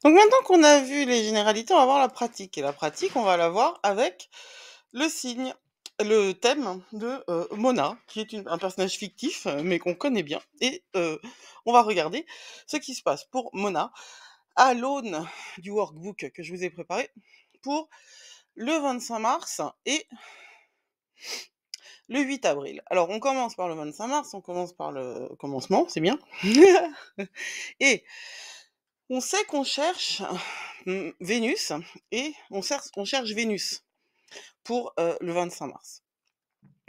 Donc maintenant qu'on a vu les généralités, on va voir la pratique. Et la pratique, on va la voir avec le signe, le thème de Mona, qui est un personnage fictif, mais qu'on connaît bien. Et on va regarder ce qui se passe pour Mona à l'aune du workbook que je vous ai préparé pour le 25 mars et le 8 avril. Alors on commence par le 25 mars, on commence par le commencement, c'est bien. Et on sait qu'on cherche Vénus et on cherche Vénus pour le 25 mars.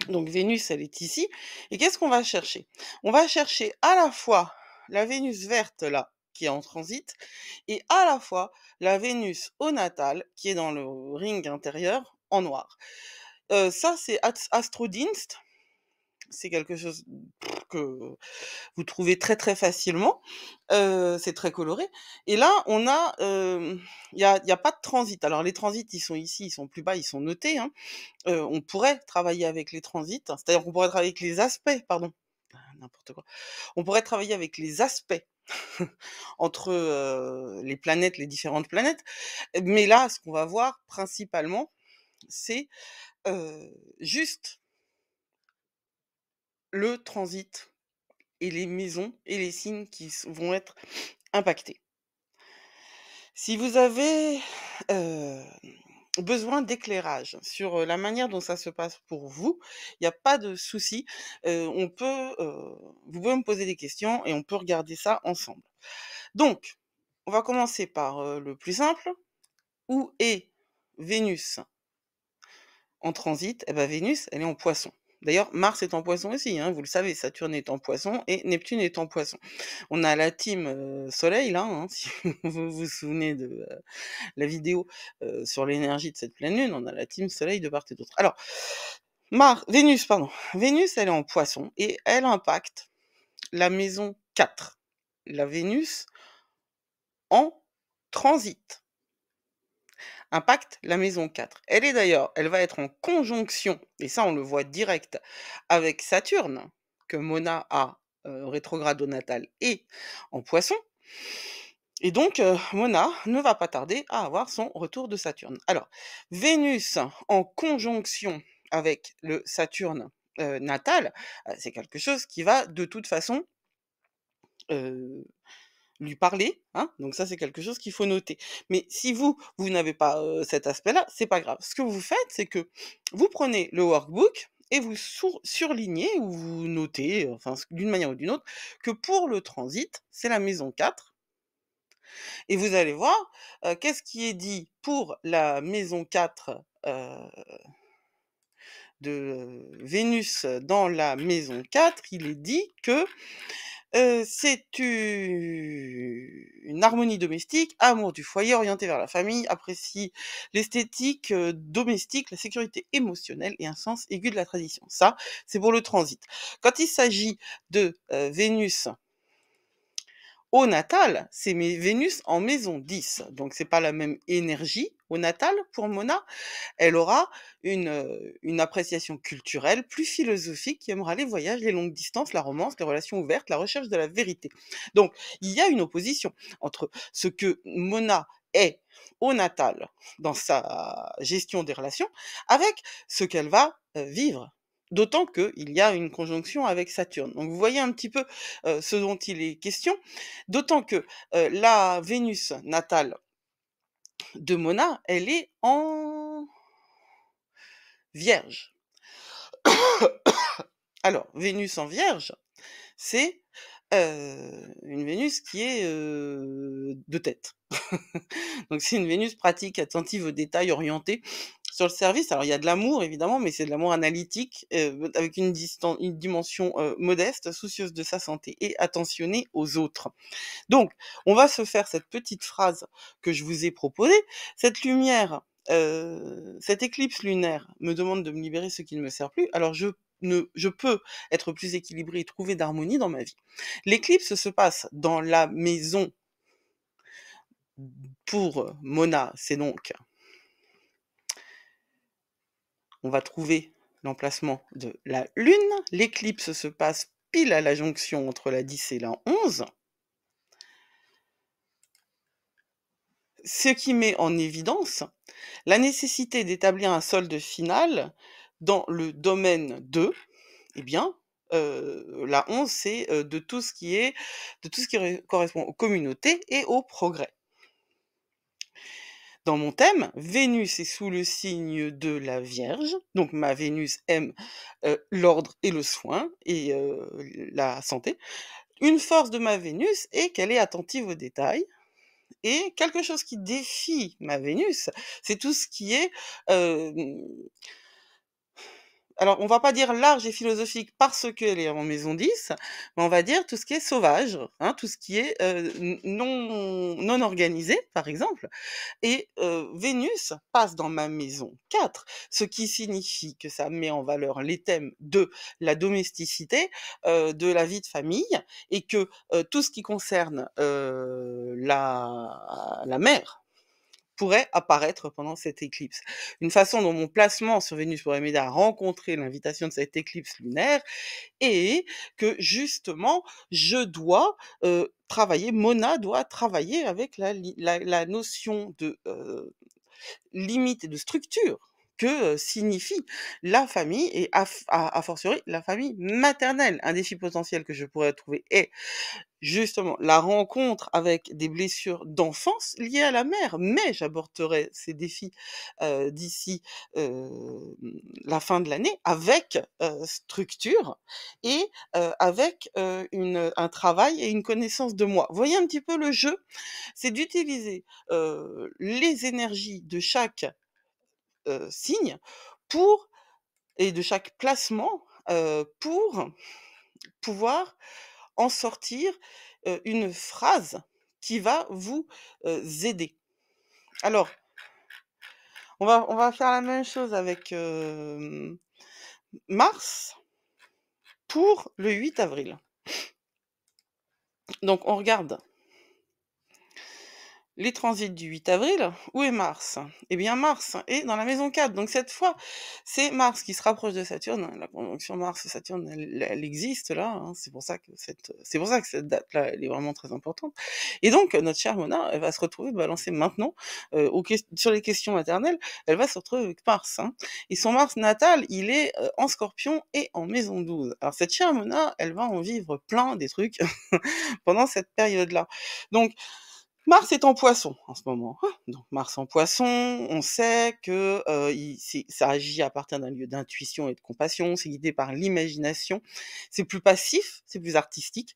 Donc Vénus, elle est ici. Et qu'est-ce qu'on va chercher? On va chercher à la fois la Vénus verte là, qui est en transit, et à la fois la Vénus au natal, qui est dans le ring intérieur en noir. Ça, c'est Astrodinst. C'est quelque chose que vous trouvez très très facilement. C'est très coloré. Et là, on a, il y a pas de transit. Alors les transits, ils sont ici, ils sont plus bas, ils sont notés, hein. On pourrait travailler avec les transits, c'est-à-dire qu'on pourrait travailler avec les aspects, pardon, n'importe quoi. On pourrait travailler avec les aspects entre, les planètes, les différentes planètes. Mais là, ce qu'on va voir principalement, c'est, juste le transit et les maisons et les signes qui vont être impactés. Si vous avez besoin d'éclairage sur la manière dont ça se passe pour vous, il n'y a pas de souci. Vous pouvez me poser des questions et on peut regarder ça ensemble. Donc, on va commencer par le plus simple. Où est Vénus en transit? Eh ben, Vénus, elle est en poisson. D'ailleurs, Mars est en poisson aussi, hein, vous le savez, Saturne est en poisson et Neptune est en poisson. On a la team Soleil, là, hein, si vous vous souvenez de la vidéo sur l'énergie de cette pleine lune, on a la team Soleil de part et d'autre. Alors, Vénus, pardon. Vénus, elle est en poisson et elle impacte la maison 4. La Vénus en transit impacte la maison 4. Elle va être en conjonction, et ça on le voit direct, avec Saturne, que Mona a rétrograde au natal et en poisson. Et donc, Mona ne va pas tarder à avoir son retour de Saturne. Alors, Vénus en conjonction avec le Saturne natal, c'est quelque chose qui va de toute façon euh, lui parler, hein, donc ça c'est quelque chose qu'il faut noter. Mais si vous n'avez pas cet aspect-là, c'est pas grave. Ce que vous faites, c'est que vous prenez le workbook et vous surlignez ou vous notez, enfin d'une manière ou d'une autre, que pour le transit, c'est la maison 4. Et vous allez voir, qu'est-ce qui est dit pour la maison 4 de Vénus dans la maison 4. Il est dit que c'est une harmonie domestique, amour du foyer, orienté vers la famille, apprécie l'esthétique domestique, la sécurité émotionnelle et un sens aigu de la tradition. Ça, c'est pour le transit. Quand il s'agit de Vénus au natal, c'est Vénus en maison 10, donc c'est pas la même énergie au natal pour Mona. Elle aura une appréciation culturelle plus philosophique qui aimera les voyages, les longues distances, la romance, les relations ouvertes, la recherche de la vérité. Donc il y a une opposition entre ce que Mona est au natal dans sa gestion des relations avec ce qu'elle va vivre. D'autant qu'il y a une conjonction avec Saturne. Donc vous voyez un petit peu ce dont il est question. D'autant que la Vénus natale de Mona, elle est en Vierge. Alors, Vénus en Vierge, c'est une Vénus qui est de tête. Donc c'est une Vénus pratique, attentive aux détails, orientée sur le service. Alors il y a de l'amour évidemment, mais c'est de l'amour analytique, avec une dimension modeste, soucieuse de sa santé et attentionnée aux autres. Donc, on va se faire cette petite phrase que je vous ai proposée. Cette lumière, cette éclipse lunaire me demande de me libérer ce qui ne me sert plus. Alors je peux être plus équilibrée et trouver d'harmonie dans ma vie. L'éclipse se passe dans la maison pour Mona, c'est donc, on va trouver l'emplacement de la Lune. L'éclipse se passe pile à la jonction entre la 10 et la 11. ce qui met en évidence la nécessité d'établir un solde final dans le domaine de, eh bien, la 11, c'est, de tout ce qui correspond aux communautés et au progrès. Dans mon thème, Vénus est sous le signe de la Vierge, donc ma Vénus aime, l'ordre et le soin et la santé. Une force de ma Vénus est qu'elle est attentive aux détails et quelque chose qui défie ma Vénus, c'est tout ce qui est, hem alors, on va pas dire large et philosophique parce qu'elle est en maison 10, mais on va dire tout ce qui est sauvage, hein, tout ce qui est, non organisé, par exemple. Et Vénus passe dans ma maison 4, ce qui signifie que ça met en valeur les thèmes de la domesticité, de la vie de famille et que, tout ce qui concerne, la mère pourrait apparaître pendant cette éclipse. Une façon dont mon placement sur Vénus pourrait m'aider à rencontrer l'invitation de cette éclipse lunaire et que justement je dois, travailler, Mona doit travailler avec la notion de, limite et de structure que, signifie la famille et a fortiori la famille maternelle. Un défi potentiel que je pourrais trouver est justement la rencontre avec des blessures d'enfance liées à la mère, mais j'aborderai ces défis, d'ici, hem, la fin de l'année avec, structure et avec, un travail et une connaissance de moi. Vous voyez un petit peu le jeu? C'est d'utiliser, les énergies de chaque, signe pour et de chaque placement, pour pouvoir en sortir, une phrase qui va vous, aider. Alors, on va faire la même chose avec, Mars pour le 8 avril. Donc on regarde les transits du 8 avril. Où est Mars? Eh bien Mars est dans la maison 4. Donc cette fois, c'est Mars qui se rapproche de Saturne. La conjonction Mars-Saturne, elle existe là, hein. C'est pour ça que cette date-là, elle est vraiment très importante. Et donc notre chère Mona, elle va se retrouver balancée maintenant, sur les questions maternelles, elle va se retrouver avec Mars, hein. Et son Mars natal, il est, en Scorpion et en maison 12. Alors cette chère Mona, elle va en vivre plein des trucs pendant cette période-là. Donc Mars est en Poisson en ce moment, hein. Donc Mars en Poisson, on sait que, ça agit à partir d'un lieu d'intuition et de compassion, c'est guidé par l'imagination, c'est plus passif, c'est plus artistique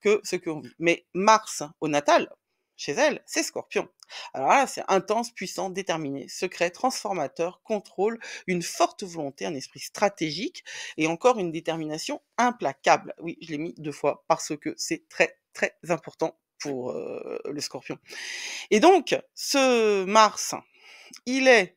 que ce qu'on vit. Mais Mars au natal, chez elle, c'est Scorpion. Alors là, c'est intense, puissant, déterminé, secret, transformateur, contrôle, une forte volonté, un esprit stratégique et encore une détermination implacable. Oui, je l'ai mis 2 fois parce que c'est très, très important pour, le Scorpion. Et donc ce Mars, il est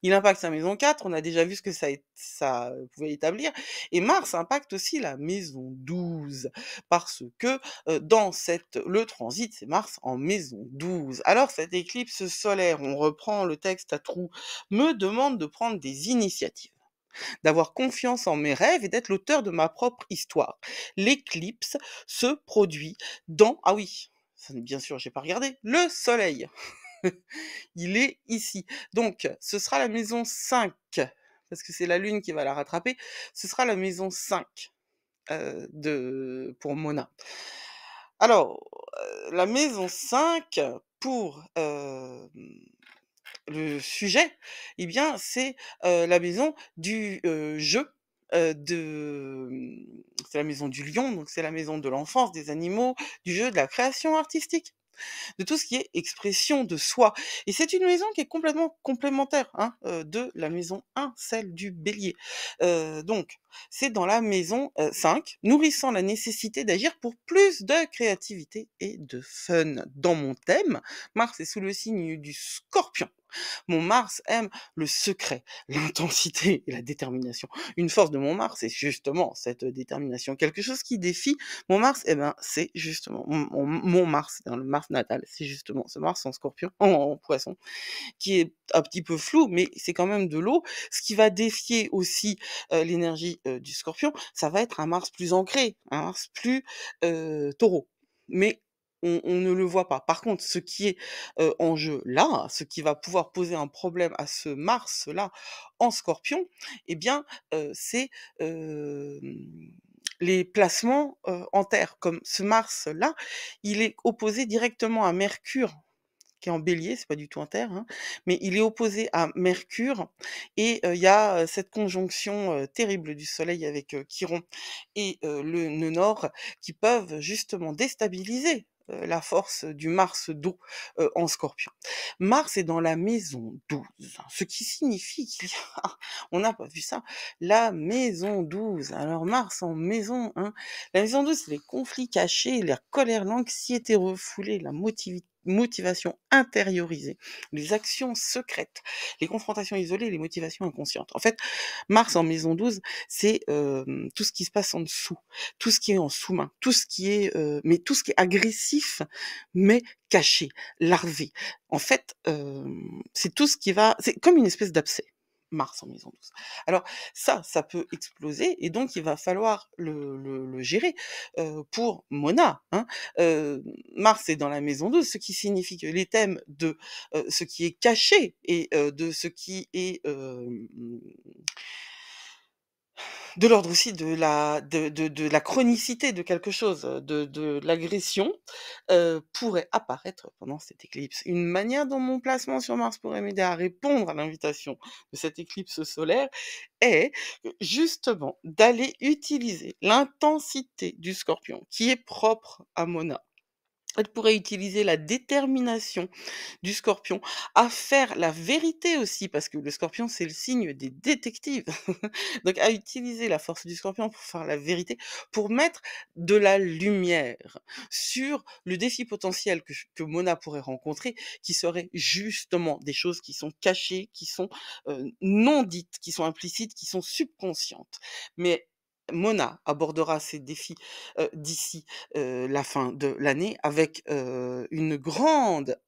il impacte sa maison 4, on a déjà vu ce que ça pouvait établir et Mars impacte aussi la maison 12 parce que, le transit, c'est Mars en maison 12. Alors cette éclipse solaire, on reprend le texte à trous, me demande de prendre des initiatives, d'avoir confiance en mes rêves et d'être l'auteur de ma propre histoire. L'éclipse se produit dans ah oui, ça bien sûr, j'ai pas regardé, le soleil. Il est ici. Donc ce sera la maison 5 parce que c'est la lune qui va la rattraper. Ce sera la maison 5, de pour Mona. Alors, la maison 5 pour, le sujet, eh bien, c'est, la maison du, jeu, c'est la maison du lion, donc c'est la maison de l'enfance, des animaux, du jeu, de la création artistique, de tout ce qui est expression de soi. Et c'est une maison qui est complètement complémentaire, hein, de la maison 1, celle du Bélier. Donc, c'est dans la maison, 5, nourrissant la nécessité d'agir pour plus de créativité et de fun. Dans mon thème, Mars est sous le signe du Scorpion. Mon Mars aime le secret, l'intensité et la détermination. Une force de mon Mars, c'est justement cette détermination. Quelque chose qui défie mon Mars, eh ben, c'est justement mon Mars, dans le Mars natal, c'est justement ce Mars en Scorpion, en Poisson, qui est un petit peu flou, mais c'est quand même de l'eau. Ce qui va défier aussi, l'énergie, du Scorpion, ça va être un Mars plus ancré, un Mars plus, Taureau. Mais on ne le voit pas. Par contre, ce qui est, en jeu là, ce qui va pouvoir poser un problème à ce Mars-là en Scorpion, eh bien, c'est, les placements, en terre. Comme ce Mars-là, il est opposé directement à Mercure qui est en Bélier, c'est pas du tout en terre, hein, mais il est opposé à Mercure et il y a, cette conjonction, terrible du Soleil avec, Chiron et le nœud nord qui peuvent justement déstabiliser, la force du Mars d'eau, en Scorpion. Mars est dans la maison 12, ce qui signifie qu'il y a on n'a pas vu ça, la maison 12. Alors Mars en maison, hein, la maison 12, c'est les conflits cachés, la colère, l'anxiété refoulée, la motivation intériorisée, les actions secrètes, les confrontations isolées, les motivations inconscientes. En fait, Mars en maison 12, c'est, tout ce qui se passe en dessous, tout ce qui est en sous-main, tout ce qui est, mais tout ce qui est agressif, mais caché, larvé. En fait, c'est tout ce qui va c'est comme une espèce d'abcès, Mars en maison 12. Alors ça peut exploser et donc il va falloir le gérer, pour Mona, hein. Mars est dans la maison 12, ce qui signifie que les thèmes de, ce qui est caché et de ce qui est, de l'ordre aussi de la chronicité de quelque chose, de l'agression, pourrait apparaître pendant cette éclipse. Une manière dont mon placement sur Mars pourrait m'aider à répondre à l'invitation de cette éclipse solaire est, justement d'aller utiliser l'intensité du Scorpion qui est propre à Mona. Elle pourrait utiliser la détermination du Scorpion à faire la vérité aussi, parce que le Scorpion, c'est le signe des détectives. Donc à utiliser la force du Scorpion pour faire la vérité, pour mettre de la lumière sur le défi potentiel que Mona pourrait rencontrer, qui serait justement des choses qui sont cachées, qui sont, non dites, qui sont implicites, qui sont subconscientes. Mais Mona abordera ces défis, d'ici, la fin de l'année avec, une grande,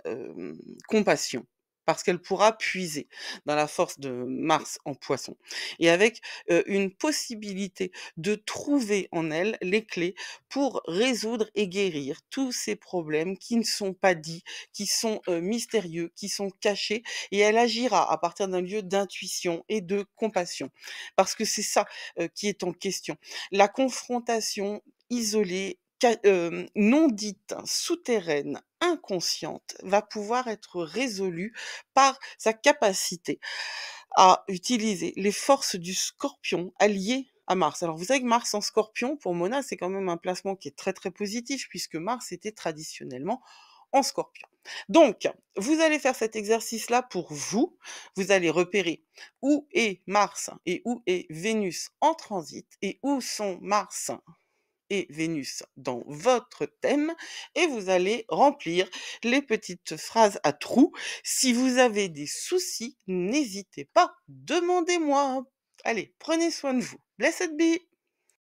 compassion. Parce qu'elle pourra puiser dans la force de Mars en Poisson et avec, une possibilité de trouver en elle les clés pour résoudre et guérir tous ces problèmes qui ne sont pas dits, qui sont, mystérieux, qui sont cachés et elle agira à partir d'un lieu d'intuition et de compassion. Parce que c'est ça, qui est en question. La confrontation isolée, non dite, souterraine, inconsciente, va pouvoir être résolue par sa capacité à utiliser les forces du Scorpion alliées à Mars. Alors vous savez que Mars en Scorpion, pour Mona, c'est quand même un placement qui est très, très positif puisque Mars était traditionnellement en Scorpion. Donc, vous allez faire cet exercice-là pour vous. Vous allez repérer où est Mars et où est Vénus en transit et où sont Mars et Vénus dans votre thème et vous allez remplir les petites phrases à trous. Si vous avez des soucis, n'hésitez pas, demandez-moi. Allez, prenez soin de vous. Blessed be!